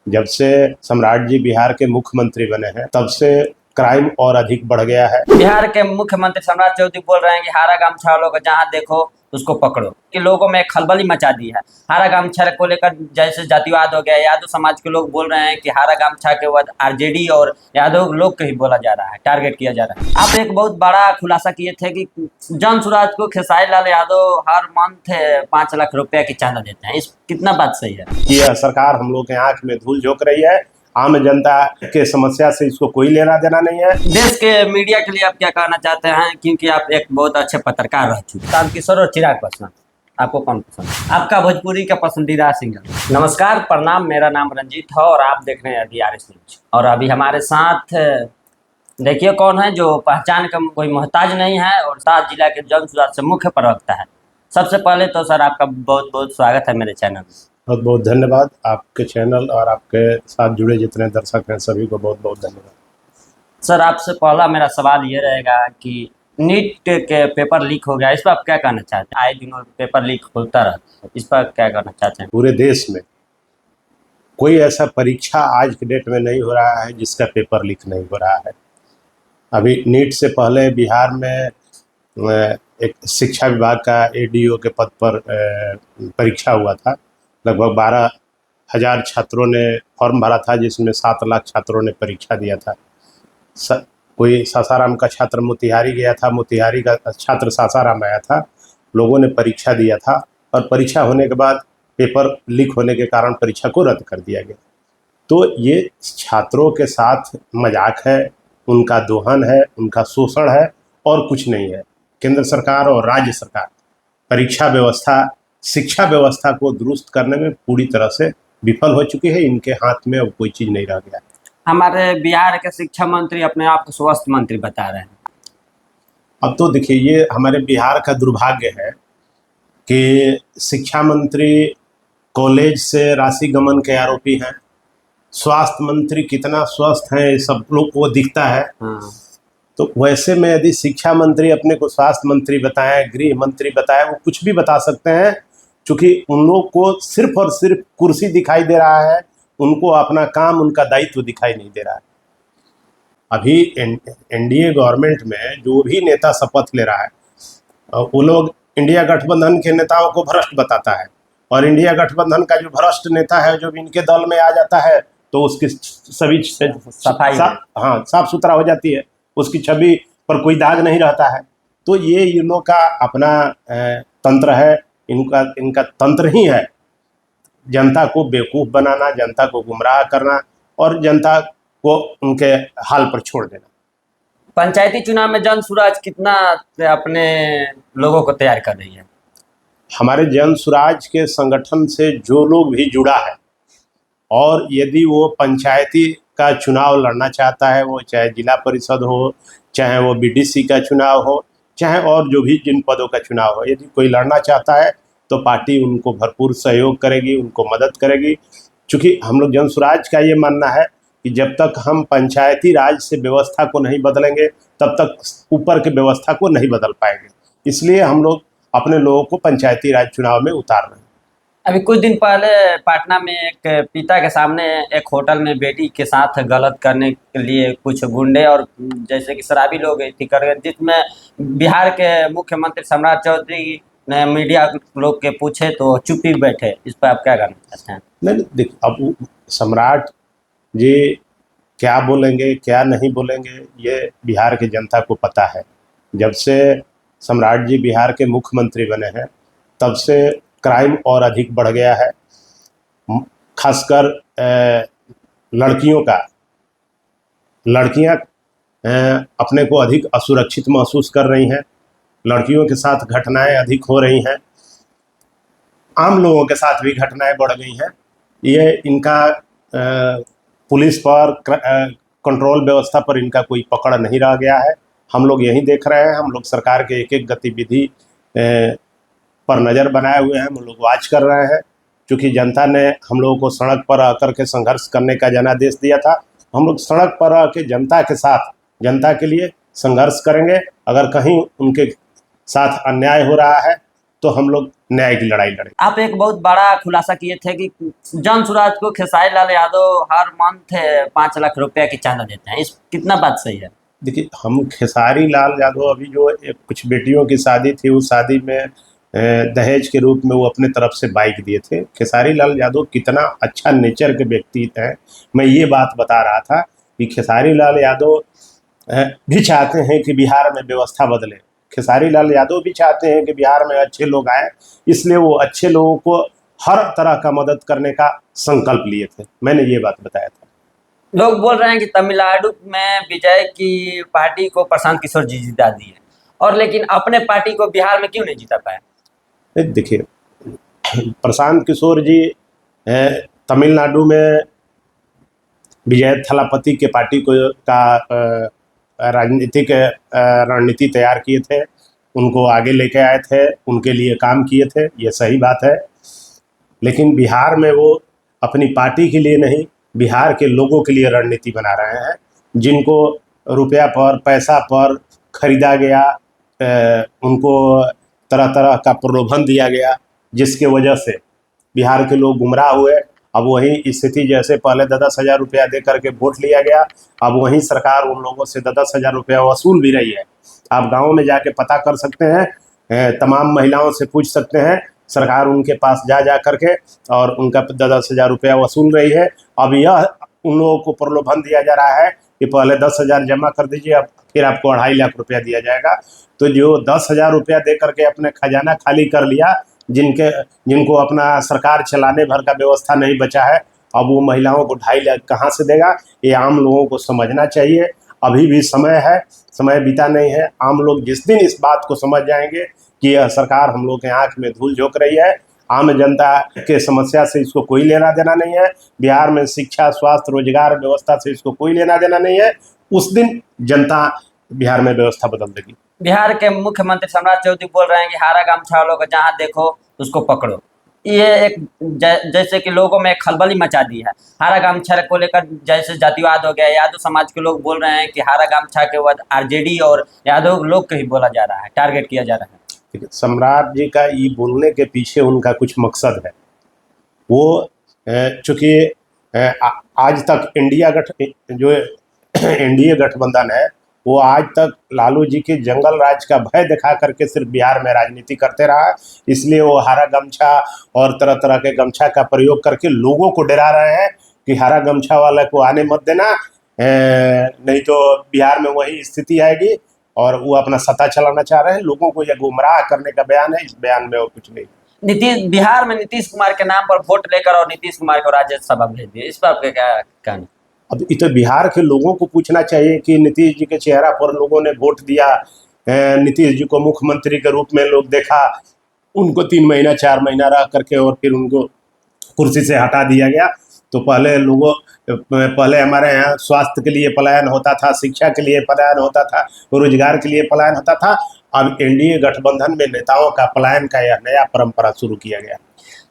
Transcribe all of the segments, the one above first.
जब से सम्राट जी बिहार के मुख्यमंत्री बने हैं तब से क्राइम और अधिक बढ़ गया है। बिहार के मुख्यमंत्री सम्राट चौधरी बोल रहे हैं कि हारा गामछा वालों को जहां देखो उसको पकड़ो, कि लोगों में खलबली मचा दी है। हारा गामछा को लेकर जैसे जातिवाद हो गया, यादव समाज के लोग बोल रहे हैं कि हारा गामछा के बाद आरजेडी और यादव लोग को ही बोला जा रहा है, टारगेट किया जा रहा है। आप एक बहुत बड़ा खुलासा किए थे कि जन सुराज को खेसारी लाल यादव हर मंथ 5 लाख रुपया की चांदा देते हैं, इस कितना बात सही है? यह सरकार हम लोग के आंख में धूल झोंक रही है। आम जनता के समस्या से इसको कोई लेना देना नहीं है। देश के मीडिया के लिए आप क्या कहना चाहते हैं, क्योंकि आप एक बहुत अच्छे पत्रकार रह चुके हैं? तारकिशोर और चिराग पासवान, आपको कौन पसंद है? आपका भोजपुरी का पसंदीदा सिंगर? नमस्कार, प्रणाम, मेरा नाम रंजीत है और आप देख रहे हैं DRS न्यूज। और अभी हमारे साथ देखिए कौन है जो पहचान का कोई मोहताज नहीं है और 7 जिला के जन सुराज से मुख्य प्रवक्ता है। सबसे पहले तो सर आपका बहुत बहुत स्वागत है मेरे चैनल में। बहुत बहुत धन्यवाद। आपके चैनल और आपके साथ जुड़े जितने दर्शक हैं सभी को बहुत बहुत धन्यवाद। सर आपसे पहला मेरा सवाल ये रहेगा कि नीट के पेपर लीक हो गया, इस पर आप क्या कहना चाहते हैं? आए दिनों पेपर लीक होता रहता है, इस पर क्या कहना चाहते हैं? पूरे देश में कोई ऐसा परीक्षा आज के डेट में नहीं हो रहा है जिसका पेपर लीक नहीं हो रहा है। अभी नीट से पहले बिहार में एक शिक्षा विभाग का ADO के पद पर परीक्षा हुआ था। लगभग 12,000 छात्रों ने फॉर्म भरा था, जिसमें 7 लाख छात्रों ने परीक्षा दिया था। कोई सासाराम का छात्र मोतिहारी गया था, मोतिहारी का छात्र सासाराम आया था, लोगों ने परीक्षा दिया था और परीक्षा होने के बाद पेपर लीक होने के कारण परीक्षा को रद्द कर दिया गया। तो ये छात्रों के साथ मजाक है, उनका दोहन है, उनका शोषण है और कुछ नहीं है। केंद्र सरकार और राज्य सरकार परीक्षा व्यवस्था, शिक्षा व्यवस्था को दुरुस्त करने में पूरी तरह से विफल हो चुकी है। इनके हाथ में अब कोई चीज़ नहीं रह गया। हमारे बिहार के शिक्षा मंत्री अपने आप को स्वास्थ्य मंत्री बता रहे हैं। अब तो देखिए, ये हमारे बिहार का दुर्भाग्य है कि शिक्षा मंत्री कॉलेज से राशि गमन के आरोपी हैं। स्वास्थ्य मंत्री कितना स्वस्थ हैं ये सब लोग को दिखता है। तो वैसे में यदि शिक्षा मंत्री अपने को स्वास्थ्य मंत्री बताएं, गृह मंत्री बताएं, वो कुछ भी बता सकते हैं, क्योंकि उन लोग को सिर्फ और सिर्फ कुर्सी दिखाई दे रहा है, उनको अपना काम, उनका दायित्व दिखाई नहीं दे रहा है। अभी NDA गवर्नमेंट में जो भी नेता शपथ ले रहा है, वो लोग इंडिया गठबंधन के नेताओं को भ्रष्ट बताता है, और इंडिया गठबंधन का जो भ्रष्ट नेता है जो इनके दल में आ जाता है तो उसकी सभी सफाई साफ सुथरा हो जाती है, उसकी छवि पर कोई दाग नहीं रहता है। तो ये इन लोग का अपना तंत्र है, इनका तंत्र ही है जनता को बेवकूफ़ बनाना, जनता को गुमराह करना और जनता को उनके हाल पर छोड़ देना। पंचायती चुनाव में जन सुराज कितना अपने लोगों को तैयार कर रही है? हमारे जन सुराज के संगठन से जो लोग भी जुड़ा है और यदि वो पंचायती का चुनाव लड़ना चाहता है, वो चाहे जिला परिषद हो, चाहे वो BDC का चुनाव हो, चाहे और जो भी जिन पदों का चुनाव हो, यदि कोई लड़ना चाहता है तो पार्टी उनको भरपूर सहयोग करेगी, उनको मदद करेगी। चूँकि हम लोग जन सुराज का ये मानना है कि जब तक हम पंचायती राज से व्यवस्था को नहीं बदलेंगे तब तक ऊपर के व्यवस्था को नहीं बदल पाएंगे। इसलिए हम लोग अपने लोगों को पंचायती राज चुनाव में उतार रहे हैं। अभी कुछ दिन पहले पटना में एक पिता के सामने एक होटल में बेटी के साथ गलत करने के लिए कुछ गुंडे और जैसे कि शराबी लोग थी कर गए, जिसमें बिहार के मुख्यमंत्री सम्राट चौधरी ने मीडिया लोग के पूछे तो चुप ही बैठे। इस पर आप क्या कहना चाहते हैं? नहीं, देख, अब सम्राट जी क्या बोलेंगे क्या नहीं बोलेंगे ये बिहार की जनता को पता है। जब से सम्राट जी बिहार के मुख्यमंत्री बने हैं तब से क्राइम और अधिक बढ़ गया है। खासकर लड़कियां अपने को अधिक असुरक्षित महसूस कर रही हैं, लड़कियों के साथ घटनाएं अधिक हो रही हैं, आम लोगों के साथ भी घटनाएं बढ़ गई हैं। ये इनका पुलिस पर, कंट्रोल व्यवस्था पर इनका कोई पकड़ नहीं रह गया है। हम लोग यही देख रहे हैं, हम लोग सरकार के एक एक गतिविधि पर नज़र बनाए हुए हैं, हम लोग वाच कर रहे हैं। क्योंकि जनता ने हम लोगों को सड़क पर आकर के संघर्ष करने का जनादेश दिया था, हम लोग सड़क पर आके जनता के साथ, जनता के लिए संघर्ष करेंगे। अगर कहीं उनके साथ अन्याय हो रहा है तो हम लोग न्याय की लड़ाई लड़े। आप एक बहुत बड़ा खुलासा किए थे कि जन सुराज को खेसारी लाल यादव हर मंथ 5 लाख रुपया की चांदा देते हैं, इस कितना बात सही है? देखिए, हम खेसारी लाल यादव अभी जो कुछ बेटियों की शादी थी, उस शादी में दहेज के रूप में वो अपने तरफ से बाइक दिए थे। खेसारी लाल यादव कितना अच्छा नेचर के व्यक्ति हैं, मैं ये बात बता रहा था कि खेसारी लाल यादव भी चाहते हैं कि बिहार में व्यवस्था बदले। खेसारी लाल यादव भी चाहते हैं कि बिहार में अच्छे लोग आए, इसलिए वो अच्छे लोगों को हर तरह का मदद करने का संकल्प लिए थे। मैंने ये बात बताया था। लोग बोल रहे हैं कि तमिलनाडु में विजय की पार्टी को प्रशांत किशोर जी जिता दी है, और लेकिन अपने पार्टी को बिहार में क्यों नहीं जिता पाए? देखिए, प्रशांत किशोर जी तमिलनाडु में विजय थलापति के पार्टी को का राजनीतिक रणनीति तैयार किए थे, उनको आगे लेके आए थे, उनके लिए काम किए थे, ये सही बात है। लेकिन बिहार में वो अपनी पार्टी के लिए नहीं, बिहार के लोगों के लिए रणनीति बना रहे हैं, जिनको रुपया पर पैसा पर खरीदा गया, उनको तरह तरह का प्रलोभन दिया गया, जिसके वजह से बिहार के लोग गुमराह हुए। अब वही स्थिति, जैसे पहले 10,000 रुपया दे करके वोट लिया गया, अब वही सरकार उन लोगों से 10,000 रुपया वसूल भी रही है। आप गाँव में जाके पता कर सकते हैं, तमाम महिलाओं से पूछ सकते हैं, सरकार उनके पास जा करके और उनका 10,000 रुपया वसूल रही है। अब यह उन लोगों को प्रलोभन दिया जा रहा है कि पहले 10,000 जमा कर दीजिए, अब फिर आपको 2.5 लाख रुपया दिया जाएगा। तो जो 10,000 रुपया दे करके अपने खजाना खाली कर लिया, जिनको अपना सरकार चलाने भर का व्यवस्था नहीं बचा है, अब वो महिलाओं को 2.5 लाख कहाँ से देगा? ये आम लोगों को समझना चाहिए। अभी भी समय है, समय बीता नहीं है। आम लोग जिस दिन इस बात को समझ जाएंगे कि यह सरकार हम लोग के आंख में धूल झोंक रही है, आम जनता के समस्या से इसको कोई लेना देना नहीं है, बिहार में शिक्षा, स्वास्थ्य, रोजगार व्यवस्था से इसको कोई लेना देना नहीं है, उस दिन जनता बिहार में व्यवस्था बदल देगी। बिहार के मुख्यमंत्री सम्राट चौधरी बोल रहे हैं कि हारा गमछा वालों को जहां देखो उसको पकड़ो। ये एक जैसे कि लोगों में खलबली मचा दी है। हारा गमछा को लेकर जैसे जातिवाद हो गया, यादव समाज के लोग बोल रहे हैं कि हारा गमछा के बाद आरजेडी और यादव लोग को ही बोला जा रहा है, टारगेट किया जा रहा है। सम्राट जी का ये बोलने के पीछे उनका कुछ मकसद है। वो चूंकि आज तक एनडीए गठबंधन है, वो आज तक लालू जी के जंगल राज का भय दिखा करके सिर्फ बिहार में राजनीति करते रहा, इसलिए वो हरा गमछा और तरह तरह के गमछा का प्रयोग करके लोगों को डरा रहे हैं कि हरा गमछा वाले को आने मत देना, नहीं तो बिहार में वही स्थिति आएगी, और वो अपना सत्ता चलाना चाह रहे हैं। लोगों को यह गुमराह करने का बयान है, इस बयान में और कुछ नहीं। बिहार में नीतीश कुमार के नाम पर वोट लेकर और नीतीश कुमार को राज्यसभा भेज दिए, इस पर आपका क्या कहना? अब ये तो बिहार के लोगों को पूछना चाहिए कि नीतीश जी के चेहरा पर लोगों ने वोट दिया, नीतीश जी को मुख्यमंत्री के रूप में लोग देखा, उनको 3 महीना 4 महीना रह करके और फिर उनको कुर्सी से हटा दिया गया। तो पहले हमारे यहाँ स्वास्थ्य के लिए पलायन होता था, शिक्षा के लिए पलायन होता था, रोजगार के लिए पलायन होता था। अब एनडीए गठबंधन में नेताओं का पलायन का यह नया परंपरा शुरू किया गया।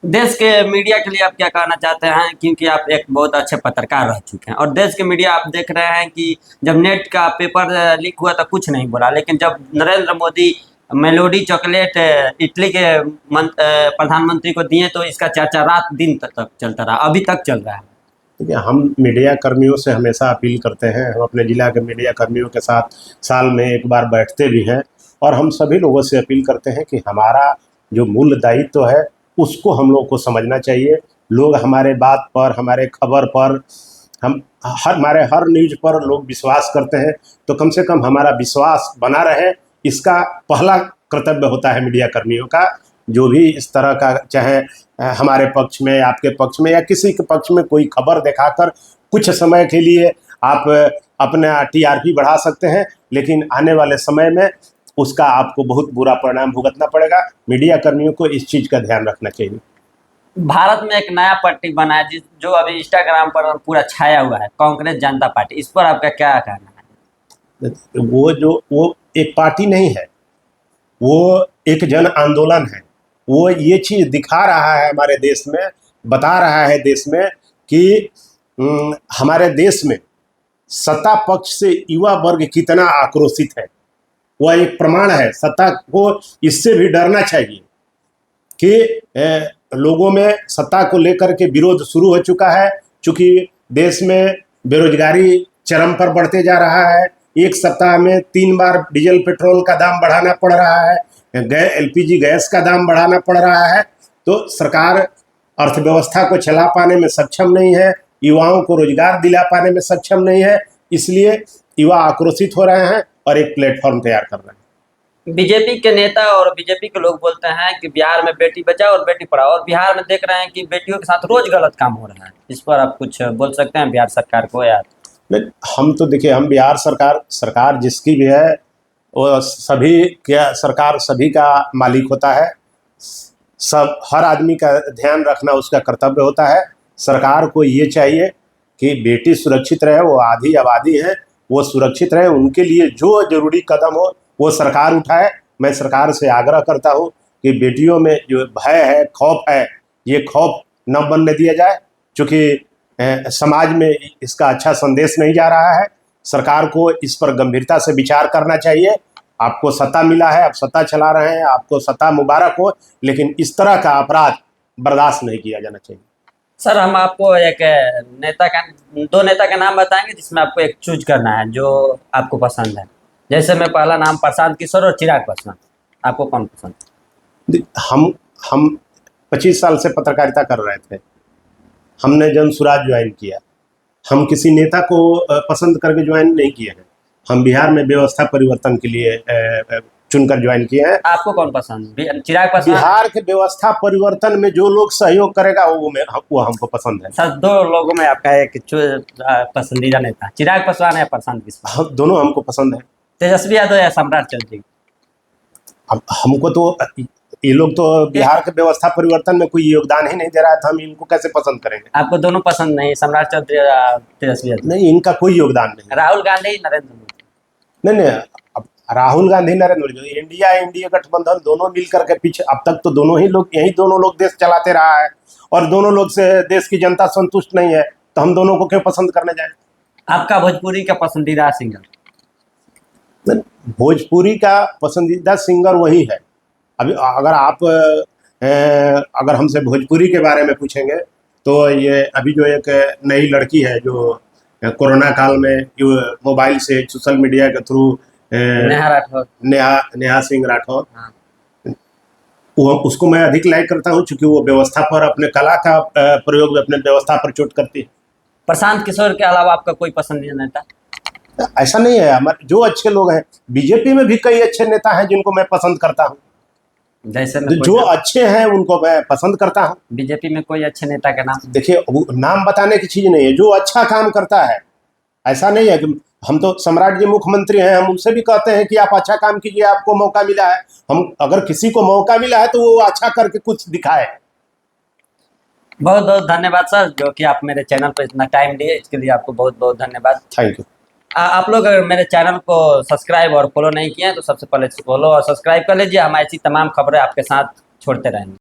देश के मीडिया के लिए आप क्या कहना चाहते हैं, क्योंकि आप एक बहुत अच्छे पत्रकार रह चुके हैं, और देश के मीडिया आप देख रहे हैं कि जब नेट का पेपर लीक हुआ तो कुछ नहीं बोला, लेकिन जब Narendra Modi melody chocolate Italy के प्रधानमंत्री को दिए तो इसका चर्चा रात दिन तक चलता रहा, अभी तक चल रहा है। देखिए, हम मीडिया कर्मियों से हमेशा अपील करते हैं, हम अपने ज़िला के मीडिया कर्मियों के साथ साल में एक बार बैठते भी हैं, और हम सभी लोगों से अपील करते हैं कि हमारा जो मूल दायित्व है उसको हम लोग को समझना चाहिए। लोग हमारे बात पर, हमारे खबर पर, हमारे हर न्यूज़ पर लोग विश्वास करते हैं, तो कम से कम हमारा विश्वास बना रहे, इसका पहला कर्तव्य होता है मीडिया कर्मियों का। जो भी इस तरह का, चाहे हमारे पक्ष में, आपके पक्ष में या किसी के पक्ष में कोई खबर दिखाकर कुछ समय के लिए आप अपना टीआरपी बढ़ा सकते हैं, लेकिन आने वाले समय में उसका आपको बहुत बुरा परिणाम भुगतना पड़ेगा। मीडिया कर्मियों को इस चीज़ का ध्यान रखना चाहिए। भारत में एक नया पार्टी बना है जो अभी इंस्टाग्राम पर पूरा छाया हुआ है, कांग्रेस जनता पार्टी, इस पर आपका क्या कहना है? वो एक पार्टी नहीं है, वो एक जन आंदोलन है। वो ये चीज़ दिखा रहा है हमारे देश में, बता रहा है देश में कि हमारे देश में सत्ता पक्ष से युवा वर्ग कितना आक्रोशित है। वह एक प्रमाण है, सत्ता को इससे भी डरना चाहिए। कि लोगों में सत्ता को लेकर के विरोध शुरू हो चुका है। चूंकि देश में बेरोजगारी चरम पर बढ़ते जा रहा है, एक सप्ताह में 3 बार डीजल पेट्रोल का दाम बढ़ाना पड़ रहा है, एलपीजी गैस का दाम बढ़ाना पड़ रहा है, तो सरकार अर्थव्यवस्था को चला पाने में सक्षम नहीं है, युवाओं को रोजगार दिला पाने में सक्षम नहीं है। इसलिए युवा आक्रोशित हो रहे हैं और एक प्लेटफॉर्म तैयार कर रहे हैं। बीजेपी के नेता और बीजेपी के लोग बोलते हैं कि बिहार में बेटी बचाओ और बेटी पढ़ाओ, और बिहार में देख रहे हैं कि बेटियों के साथ रोज गलत काम हो रहा है। इस पर आप कुछ बोल सकते हैं बिहार सरकार को? यार नहीं, हम तो देखिए, हम बिहार सरकार जिसकी भी है वो सरकार सभी का मालिक होता है। सब हर आदमी का ध्यान रखना उसका कर्तव्य होता है। सरकार को ये चाहिए कि बेटी सुरक्षित रहे, वो आधी आबादी है, वो सुरक्षित रहे, उनके लिए जो जरूरी कदम हो वो सरकार उठाए। मैं सरकार से आग्रह करता हूँ कि बेटियों में जो भय है, खौफ है, ये खौफ न बनने दिया जाए। चूँकि समाज में इसका अच्छा संदेश नहीं जा रहा है। सरकार को इस पर गंभीरता से विचार करना चाहिए। आपको सत्ता मिला है, आप सत्ता चला रहे हैं, आपको सत्ता मुबारक हो, लेकिन इस तरह का अपराध बर्दाश्त नहीं किया जाना चाहिए। सर, हम आपको एक दो नेता का नाम बताएंगे जिसमें आपको एक चूज करना है जो आपको पसंद है। जैसे मैं पहला नाम प्रशांत किशोर और चिराग पासवान, आपको कौन पसंद? हम 25 साल से पत्रकारिता कर रहे थे। हमने जन सुराज ज्वाइन किया। हम किसी नेता को पसंद करके ज्वाइन नहीं किए हैं। हम बिहार में व्यवस्था परिवर्तन के लिए चुनकर ज्वाइन किए हैं। आपको कौन पसंद? चिराग पासवान? बिहार के व्यवस्था परिवर्तन में जो लोग सहयोग करेगा वो हमको पसंद है। सर, दो लोगों में आपका एक पसंदीदा नेता चिराग पासवान या प्रशांत किशोर? दोनों हमको पसंद है। तेजस्वी यादव या सम्राट चौधरी? अब हमको तो ये लोग तो बिहार के व्यवस्था परिवर्तन में कोई योगदान ही नहीं दे रहा है, तो हम इनको कैसे पसंद करेंगे? आपको दोनों पसंद नहीं, सम्राट चौधरी या तेजस्वी यादव? नहीं, इनका कोई योगदान नहीं। राहुल गांधी, नरेंद्र मोदी? नहीं, अब राहुल गांधी, नरेंद्र मोदी, इंडिया गठबंधन दोनों मिल करके पीछे, अब तक तो यही दोनों लोग देश चलाते रहा है, और दोनों लोग से देश की जनता संतुष्ट नहीं है, तो हम दोनों को क्यों पसंद करने जाए? आपका भोजपुरी का पसंदीदा सिंगर? भोजपुरी का पसंदीदा सिंगर वही है। अभी अगर हमसे भोजपुरी के बारे में पूछेंगे तो ये अभी जो एक नई लड़की है जो कोरोना काल में मोबाइल से सोशल मीडिया के थ्रू, नेहा सिंह राठौर, हाँ। उसको मैं अधिक लाइक करता हूँ, क्योंकि वो व्यवस्था पर, अपने कला का प्रयोग अपने व्यवस्था पर चोट करती है। प्रशांत किशोर के अलावा आपका कोई पसंदीदा नेता? ऐसा नहीं है, हमारे जो अच्छे लोग हैं, बीजेपी में भी कई अच्छे नेता हैं जिनको मैं पसंद करता हूँ। जैसे जो अच्छे हैं उनको मैं पसंद करता हूँ। बीजेपी में कोई अच्छे नेता का नाम? देखिए, नाम बताने की चीज नहीं है, जो अच्छा काम करता है। ऐसा नहीं है कि हम तो सम्राट जी मुख्यमंत्री हैं, हम उनसे भी कहते हैं कि आप अच्छा काम कीजिए, आपको मौका मिला है। हम अगर किसी को मौका मिला है तो वो अच्छा करके कुछ दिखाए। बहुत बहुत धन्यवाद सर, जो कि आप मेरे चैनल पर इतना टाइम दिए, इसके लिए आपको बहुत बहुत धन्यवाद। Thank you. आप लोग अगर मेरे चैनल को सब्सक्राइब और फॉलो नहीं किए हैं तो सबसे पहले फॉलो और सब्सक्राइब कर लीजिए। हम ऐसी तमाम खबरें आपके साथ छोड़ते रहेंगे।